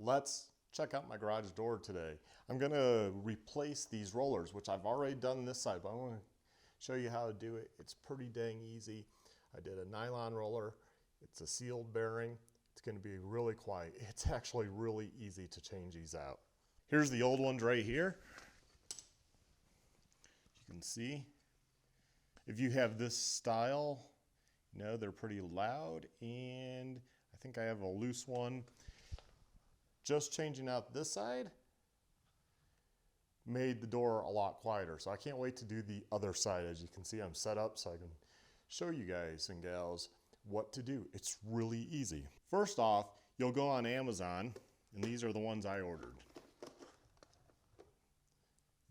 Let's check out my garage door today. I'm gonna replace these rollers, which I've already done this side, but I wanna show you how to do it. It's pretty dang easy. I did a nylon roller. It's a sealed bearing. It's gonna be really quiet. It's actually really easy to change these out. Here's the old ones right here. You can see. If you have this style, you know, they're pretty loud, and I think I have a loose one. Just changing out this side made the door a lot quieter. So I can't wait to do the other side. As you can see, I'm set up so I can show you guys and gals what to do. It's really easy. First off, you'll go on Amazon, and these are the ones I ordered.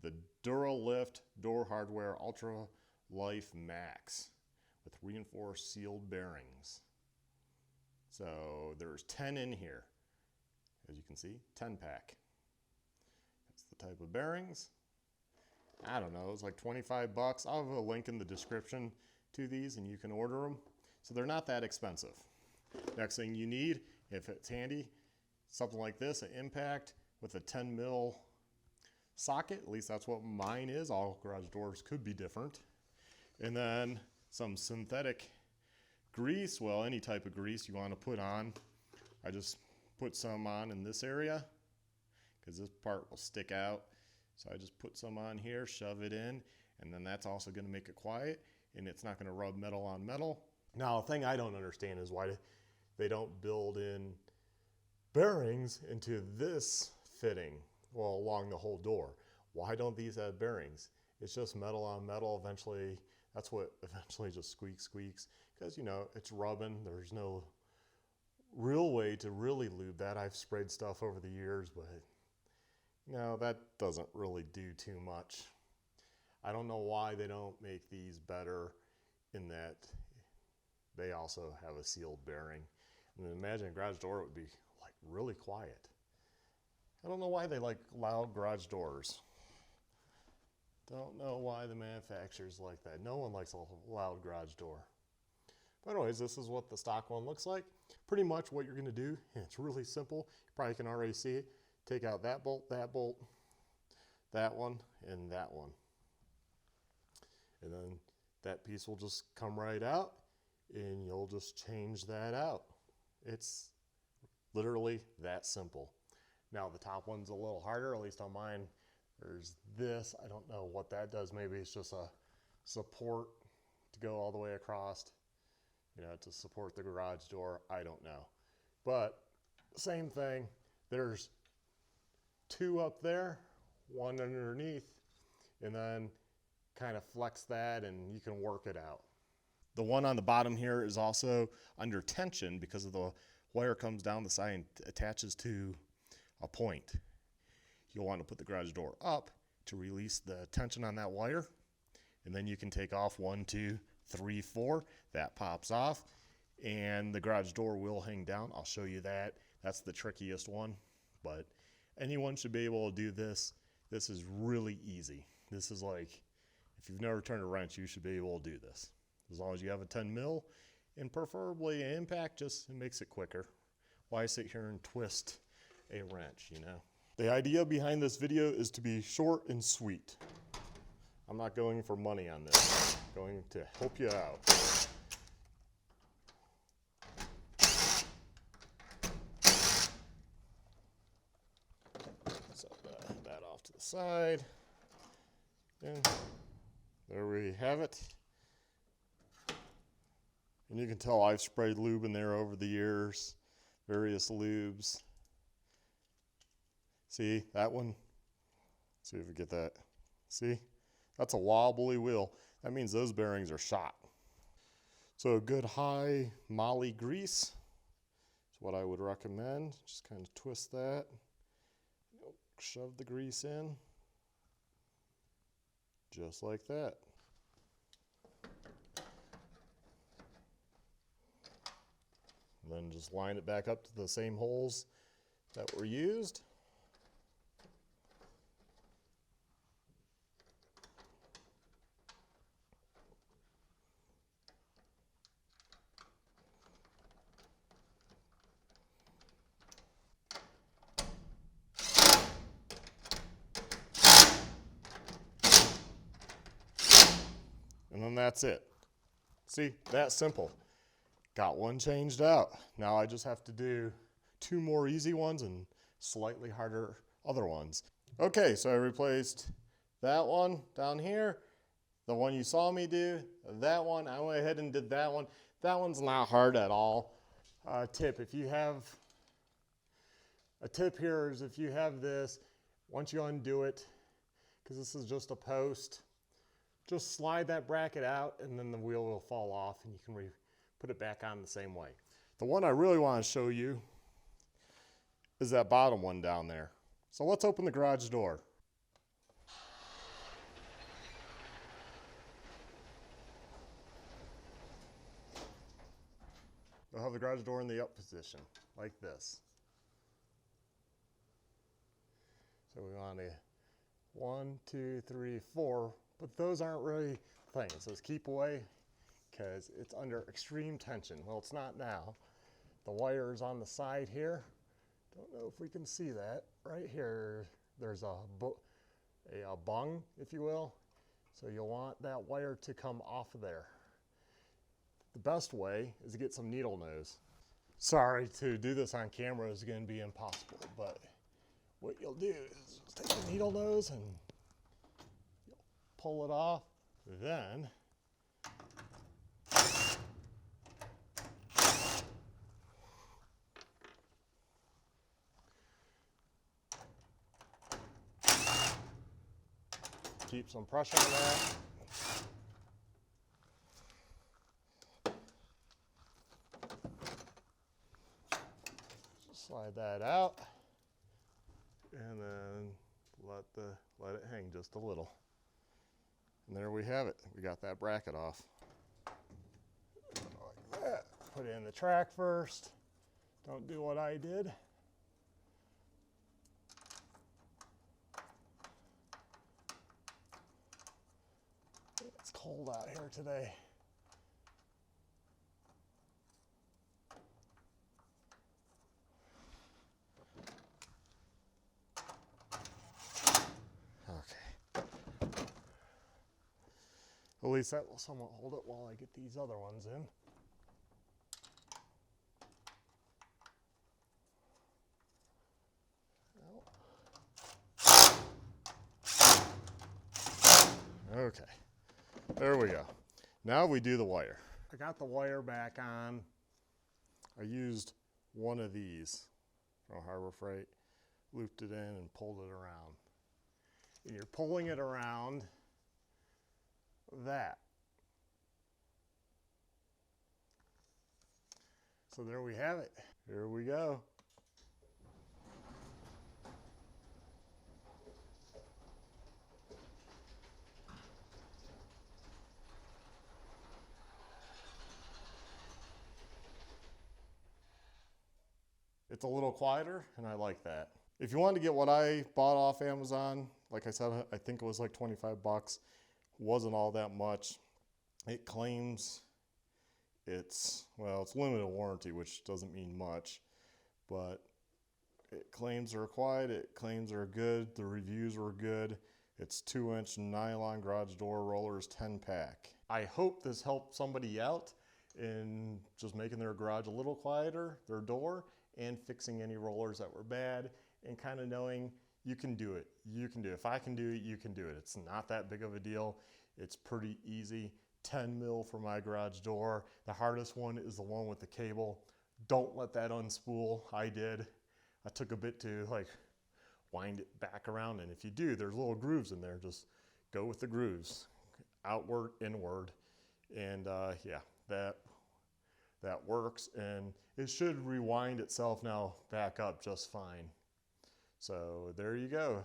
The Dura-Lift Door Hardware Ultra-Life Max with reinforced sealed bearings. So there's 10 in here. As you can see, 10 pack. That's the type of bearings. I don't know, it's like 25 bucks. I'll have a link in the description to these and you can order them. So they're not that expensive. Next thing you need, if it's handy, something like this, an impact with a 10 mil socket. At least that's what mine is. All garage doors could be different. And then some synthetic grease, well, any type of grease you want to put on. I just put some on in this area because this part will stick out. So I just put some on here, shove it in, and then that's also going to make it quiet and it's not going to rub metal on metal. Now, the thing I don't understand is why they don't build in bearings into this fitting, well, along the whole door. Why don't these have bearings? It's just metal on metal. Eventually, that's what eventually just squeaks because, you know, it's rubbing. There's no real way to really lube that. I've sprayed stuff over the years, but you know, that doesn't really do too much. I don't know why they don't make these better in that they also have a sealed bearing. And imagine a garage door would be like really quiet. I don't know why they like loud garage doors. Don't know why the manufacturers like that. No one likes a loud garage door. But anyways, this is what the stock one looks like. Pretty much what you're going to do, and it's really simple. You probably can already see it. Take out that bolt, that one, and that one. And then that piece will just come right out, and you'll just change that out. It's literally that simple. Now the top one's a little harder, at least on mine. There's this, I don't know what that does. Maybe it's just a support to go all the way across, you know, to support the garage door. I don't know. But same thing, there's two up there, one underneath, and then kind of flex that and you can work it out. The one on the bottom here is also under tension because of the wire comes down the side and attaches to a point. You'll want to put the garage door up to release the tension on that wire, and then you can take off 1, 2, 3, 4. That pops off and the garage door will hang down. I'll show you that. That's the trickiest one, but anyone should be able to do this. This is really easy. This is like, if you've never turned a wrench, you should be able to do this. As long as you have a 10 mil and preferably an impact, just it makes it quicker. Why sit here and twist a wrench, you know? The idea behind this video is to be short and sweet. I'm not going for money on this. I'm going to help you out. Set that off to the side. And there we have it. And you can tell I've sprayed lube in there over the years, various lubes. See that one? See if we get that. See? That's a wobbly wheel. That means those bearings are shot. So a good high moly grease is what I would recommend. Just kind of twist that. Shove the grease in. Just like that. And then just line it back up to the same holes that were used. and that's it. See, that simple. Got one changed out. Now I just have to do 2 more easy ones and slightly harder other ones. Okay, so I replaced that one down here, the one you saw me do, that one, I went ahead and did that one. That one's not hard at all. Tip, if you have, a tip here is if you have this, once you undo it, because this is just a post, just slide that bracket out and then the wheel will fall off and you can put it back on the same way. The one I really want to show you is that bottom one down there. So let's open the garage door. We'll have the garage door in the up position, like this. So we want to 1, 2, 3, 4, but those aren't really things. It says keep away because it's under extreme tension. Well, it's not now. The wire is on the side here. Don't know if we can see that. Right here, there's a bung, if you will. So you'll want that wire to come off of there. The best way is to get some needle nose. Sorry, to do this on camera is going to be impossible, but what you'll do is just take the needle nose and you'll pull it off. Then keep some pressure on that. Slide that out and then let it hang just a little. And there we have it. We got that bracket off. Like that. Put it in the track first. Don't do what I did. It's cold out here today. At least that will somewhat hold it while I get these other ones in. Okay, there we go. Now we do the wire. I got the wire back on. I used one of these from Harbor Freight, looped it in and pulled it around. And you're pulling it around that. So there we have it. Here we go. It's a little quieter and I like that. If you want to get what I bought off Amazon, like I said, I think it was like 25 bucks. Wasn't all that much. It claims it's limited warranty, which doesn't mean much, but it claims they're quiet, it claims they're good, the reviews were good. It's 2-inch nylon garage door rollers, 10-pack. I hope this helped somebody out in just making their garage a little quieter, their door, and fixing any rollers that were bad, and kind of knowing you can do it. You can do it. If I can do it, you can do it. It's not that big of a deal. It's pretty easy. 10 mil for my garage door. The hardest one is the one with the cable. Don't let that unspool. I did. I took a bit to like wind it back around, and if you do, there's little grooves in there. Just go with the grooves, outward, inward, and yeah, that works, and it should rewind itself now back up just fine. So there you go.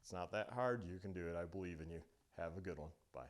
It's not that hard. You can do it. I believe in you. Have a good one. Bye.